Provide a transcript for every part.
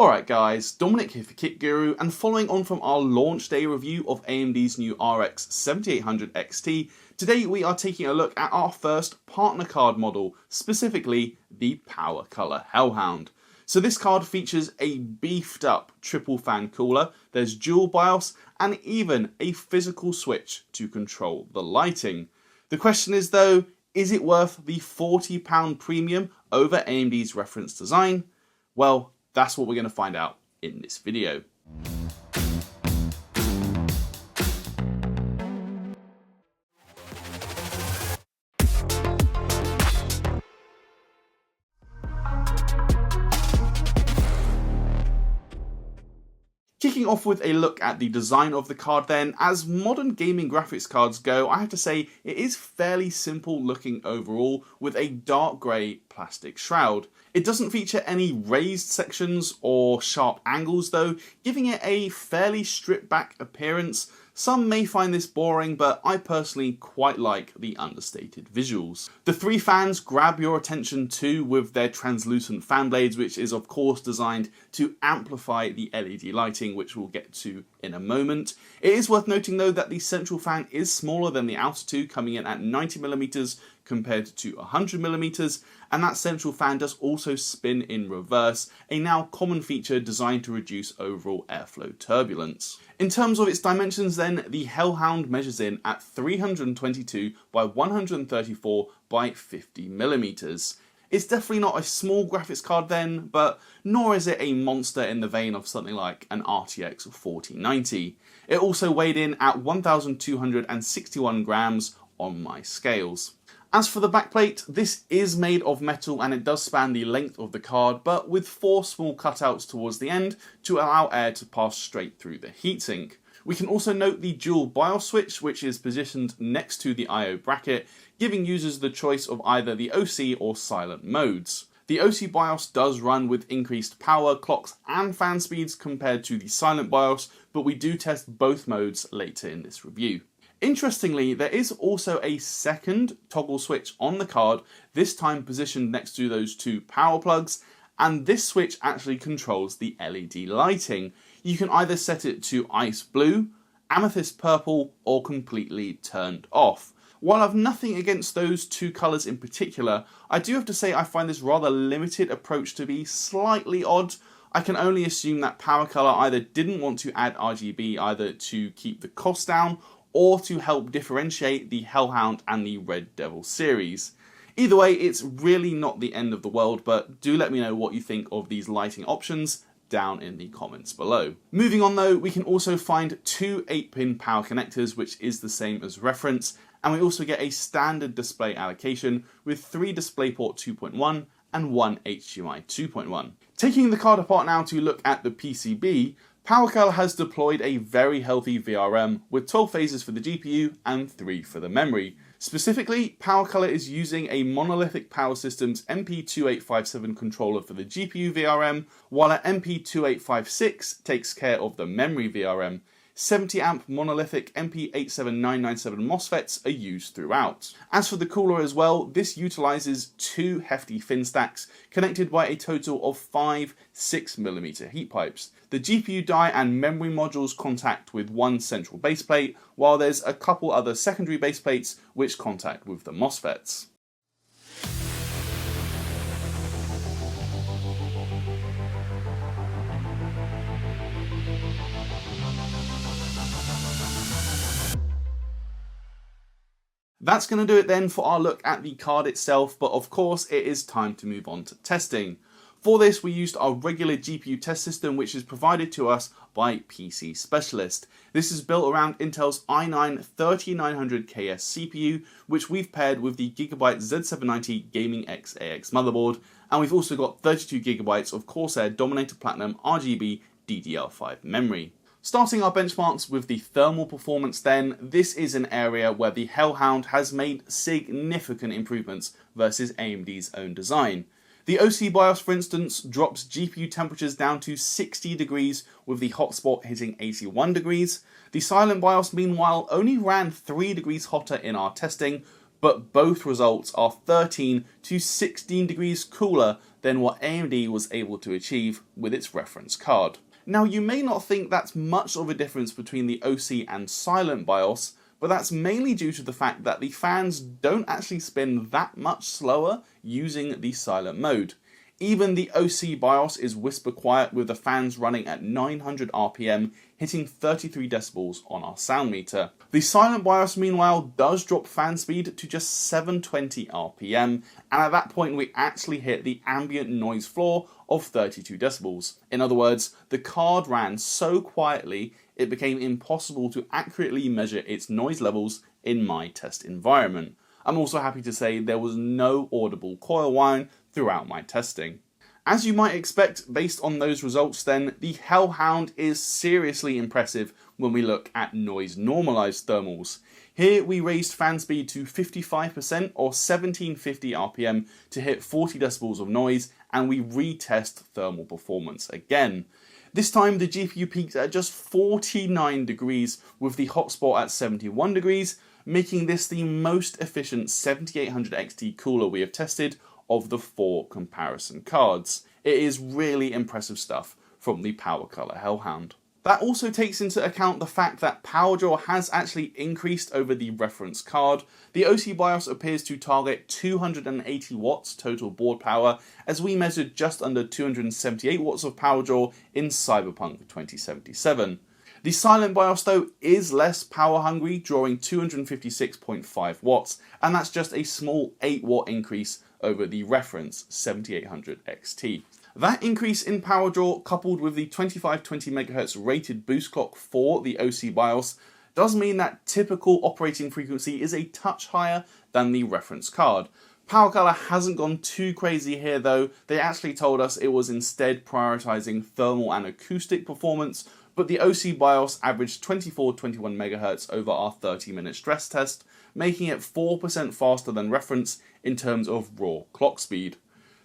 Alright guys, Dominic here for Kit Guru, and following on from our launch day review of AMD's new RX 7800 XT, today we are taking a look at our first partner card model, specifically the PowerColor Hellhound. So this card features a beefed up triple fan cooler, there's dual BIOS, and even a physical switch to control the lighting. The question is though, is it worth the £40 premium over AMD's reference design? Well, that's what we're going to find out in this video. Kicking off with a look at the design of the card then, as modern gaming graphics cards go, I have to say it is fairly simple looking overall with a dark grey plastic shroud. It doesn't feature any raised sections or sharp angles though, giving it a fairly stripped back appearance. Some may find this boring, but I personally quite like the understated visuals. The three fans grab your attention too with their translucent fan blades, which is of course designed to amplify the LED lighting, which we'll get to in a moment. It is worth noting though that the central fan is smaller than the outer two, coming in at 90mm compared to 100mm, and that central fan does also spin in reverse, a now common feature designed to reduce overall airflow turbulence. In terms of its dimensions then, the Hellhound measures in at 322 by 134 by 50mm. It's definitely not a small graphics card then, but nor is it a monster in the vein of something like an RTX 4090. It also weighed in at 1,261 grams on my scales. As for the backplate, this is made of metal and it does span the length of the card, but with 4 small cutouts towards the end to allow air to pass straight through the heatsink. We can also note the dual BIOS switch, which is positioned next to the I/O bracket, giving users the choice of either the OC or silent modes. The OC BIOS does run with increased power, clocks and fan speeds compared to the silent BIOS, but we do test both modes later in this review. Interestingly, there is also a second toggle switch on the card, this time positioned next to those two power plugs, and this switch actually controls the LED lighting. You can either set it to ice blue, amethyst purple, or completely turned off. While I've nothing against those two colours in particular, I do have to say I find this rather limited approach to be slightly odd. I can only assume that PowerColor either didn't want to add RGB either to keep the cost down, or to help differentiate the Hellhound and the Red Devil series. Either way, it's really not the end of the world, but do let me know what you think of these lighting options down in the comments below. Moving on though, we can also find two 8-pin power connectors, which is the same as reference, and we also get a standard display allocation with 3 DisplayPort 2.1 and 1 HDMI 2.1. Taking the card apart now to look at the PCB, PowerColor has deployed a very healthy VRM with 12 phases for the GPU and 3 for the memory. Specifically, PowerColor is using a Monolithic Power Systems MP2857 controller for the GPU VRM, while an MP2856 takes care of the memory VRM. 70 amp monolithic MP87997 MOSFETs are used throughout. As for the cooler as well, this utilises 2 hefty fin stacks connected by a total of 5 6mm heat pipes. The GPU die and memory modules contact with one central baseplate, while there's a couple other secondary baseplates which contact with the MOSFETs. That's going to do it then for our look at the card itself, but of course it is time to move on to testing. For this we used our regular GPU test system, which is provided to us by PC Specialist. This is built around Intel's i9-3900KS CPU, which we've paired with the Gigabyte Z790 Gaming X AX motherboard, and we've also got 32GB of Corsair Dominator Platinum RGB DDR5 memory. Starting our benchmarks with the thermal performance then, this is an area where the Hellhound has made significant improvements versus AMD's own design. The OC BIOS, for instance, drops GPU temperatures down to 60 degrees with the hotspot hitting 81 degrees. The silent BIOS, meanwhile, only ran 3 degrees hotter in our testing, but both results are 13 to 16 degrees cooler than what AMD was able to achieve with its reference card. Now, you may not think that's much of a difference between the OC and silent BIOS, but that's mainly due to the fact that the fans don't actually spin that much slower using the silent mode. Even the OC BIOS is whisper quiet with the fans running at 900 RPM, hitting 33 decibels on our sound meter. The silent BIOS meanwhile does drop fan speed to just 720 RPM, and at that point we actually hit the ambient noise floor of 32 decibels. In other words, the card ran so quietly it became impossible to accurately measure its noise levels in my test environment. I'm also happy to say there was no audible coil whine throughout my testing. As you might expect based on those results then, the Hellhound is seriously impressive when we look at noise normalized thermals. Here we raised fan speed to 55% or 1750 RPM to hit 40 decibels of noise, and we retest thermal performance again. This time the GPU peaked at just 49 degrees with the hotspot at 71 degrees, making this the most efficient 7800 XT cooler we have tested of the 4 comparison cards. It is really impressive stuff from the PowerColor Hellhound. That also takes into account the fact that power draw has actually increased over the reference card. The OC BIOS appears to target 280 watts total board power, as we measured just under 278 watts of power draw in Cyberpunk 2077. The silent BIOS though is less power hungry, drawing 256.5 watts, and that's just a small 8 watt increase over the reference 7800 XT. That increase in power draw, coupled with the 2520 MHz rated boost clock for the OC BIOS, does mean that typical operating frequency is a touch higher than the reference card. PowerColor hasn't gone too crazy here though. They actually told us it was instead prioritizing thermal and acoustic performance, but the OC BIOS averaged 24-21 MHz over our 30-minute stress test, making it 4% faster than reference in terms of raw clock speed.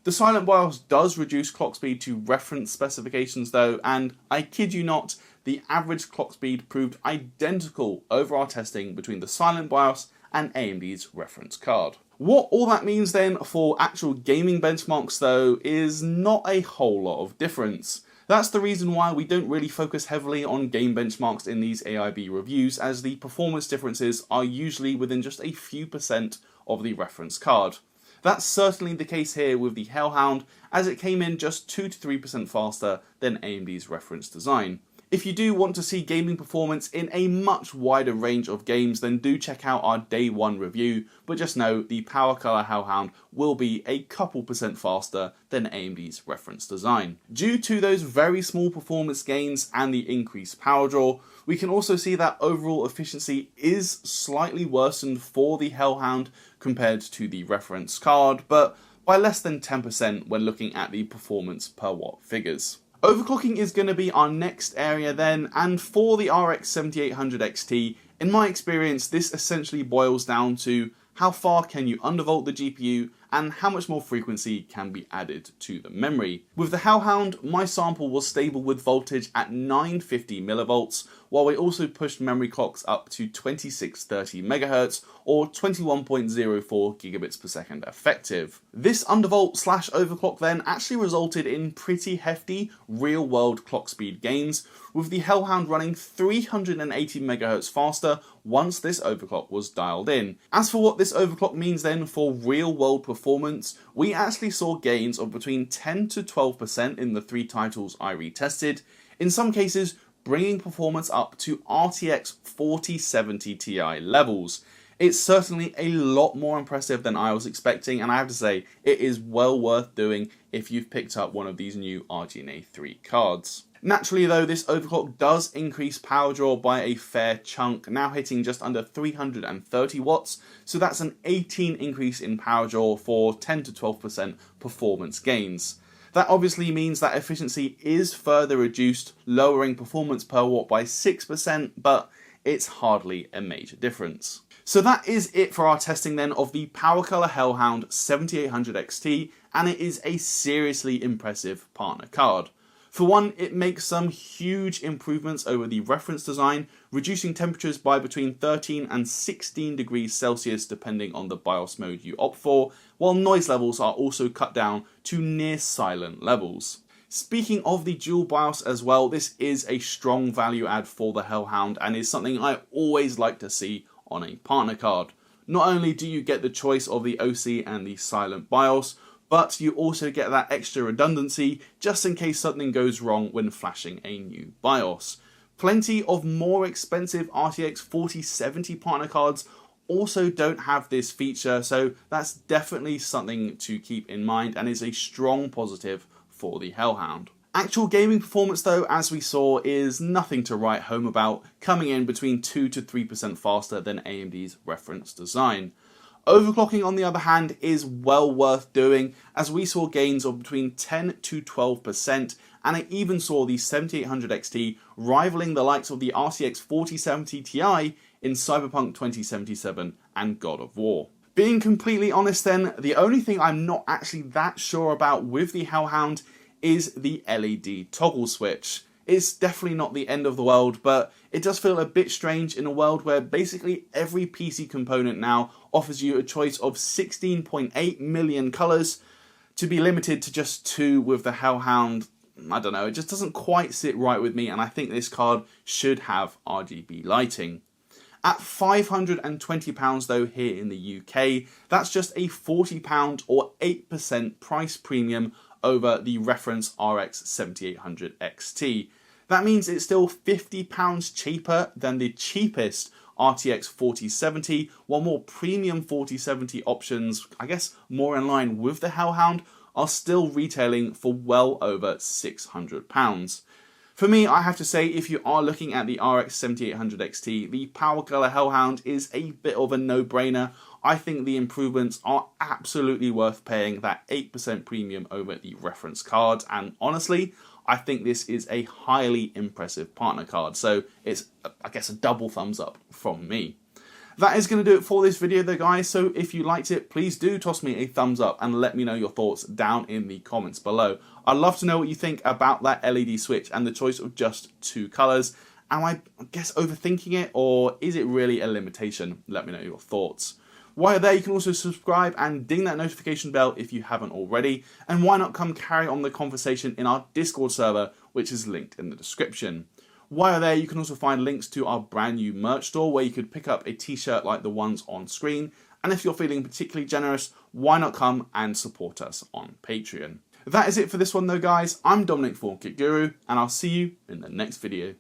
The silent BIOS does reduce clock speed to reference specifications though, and I kid you not, the average clock speed proved identical over our testing between the silent BIOS and AMD's reference card. What all that means then for actual gaming benchmarks though is not a whole lot of difference. That's the reason why we don't really focus heavily on game benchmarks in these AIB reviews, as the performance differences are usually within just a few percent of the reference card. That's certainly the case here with the Hellhound, as it came in just 2 to 3% faster than AMD's reference design. If you do want to see gaming performance in a much wider range of games, then do check out our day 1 review, but just know the PowerColor Hellhound will be a couple percent faster than AMD's reference design. Due to those very small performance gains and the increased power draw, we can also see that overall efficiency is slightly worsened for the Hellhound compared to the reference card, but by less than 10% when looking at the performance per watt figures. Overclocking is going to be our next area then, and for the RX 7800 XT, in my experience this essentially boils down to how far can you undervolt the GPU and how much more frequency can be added to the memory. With the Hellhound, my sample was stable with voltage at 950 millivolts, while we also pushed memory clocks up to 2630 MHz or 21.04 gigabits per second effective. This undervolt / overclock then actually resulted in pretty hefty real world clock speed gains, with the Hellhound running 380 MHz faster once this overclock was dialed in. As for what this overclock means then for real world performance, we actually saw gains of between 10 to 12% in the 3 titles I retested, in some cases bringing performance up to RTX 4070 Ti levels. It's certainly a lot more impressive than I was expecting, and I have to say, it is well worth doing if you've picked up one of these new RDNA 3 cards. Naturally though, this overclock does increase power draw by a fair chunk, now hitting just under 330 watts, so that's an 18 increase in power draw for 10 to 12% performance gains. That obviously means that efficiency is further reduced, lowering performance per watt by 6%, but it's hardly a major difference. So that is it for our testing then of the PowerColor Hellhound 7800 XT, and it is a seriously impressive partner card. For one, it makes some huge improvements over the reference design, reducing temperatures by between 13 and 16 degrees Celsius depending on the BIOS mode you opt for, while noise levels are also cut down to near silent levels. Speaking of the dual BIOS as well, this is a strong value add for the Hellhound and is something I always like to see on a partner card. Not only do you get the choice of the OC and the silent BIOS, but you also get that extra redundancy just in case something goes wrong when flashing a new BIOS. Plenty of more expensive RTX 4070 partner cards also don't have this feature, so that's definitely something to keep in mind and is a strong positive for the Hellhound. Actual gaming performance though, as we saw, is nothing to write home about, coming in between 2 to 3% faster than AMD's reference design. Overclocking, on the other hand, is well worth doing, as we saw gains of between 10 to 12%, and I even saw the 7800 XT rivaling the likes of the RTX 4070 Ti in Cyberpunk 2077 and God of War. Being completely honest then, the only thing I'm not actually that sure about with the Hellhound is the LED toggle switch. It's definitely not the end of the world, but it does feel a bit strange in a world where basically every PC component now offers you a choice of 16.8 million colours to be limited to just 2 with the Hellhound. I don't know, it just doesn't quite sit right with me, and I think this card should have RGB lighting. At £520 though here in the UK, that's just a £40 or 8% price premium over the reference RX 7800 XT. That means it's still £50 cheaper than the cheapest RTX 4070, while more premium 4070 options, I guess more in line with the Hellhound, are still retailing for well over £600. For me, I have to say, if you are looking at the RX 7800 XT, the PowerColor Hellhound is a bit of a no-brainer. I think the improvements are absolutely worth paying that 8% premium over the reference card, and honestly, I think this is a highly impressive partner card, so it's, I guess, a double thumbs up from me. That is going to do it for this video though, guys, so if you liked it, please do toss me a thumbs up and let me know your thoughts down in the comments below. I'd love to know what you think about that LED switch and the choice of just 2 colours. Am I guess overthinking it, or is it really a limitation? Let me know your thoughts. While you're there, you can also subscribe and ding that notification bell if you haven't already. And why not come carry on the conversation in our Discord server, which is linked in the description. While you're there, you can also find links to our brand new merch store where you could pick up a t-shirt like the ones on screen. And if you're feeling particularly generous, why not come and support us on Patreon. That is it for this one though, guys. I'm Dominic for Kit Guru, and I'll see you in the next video.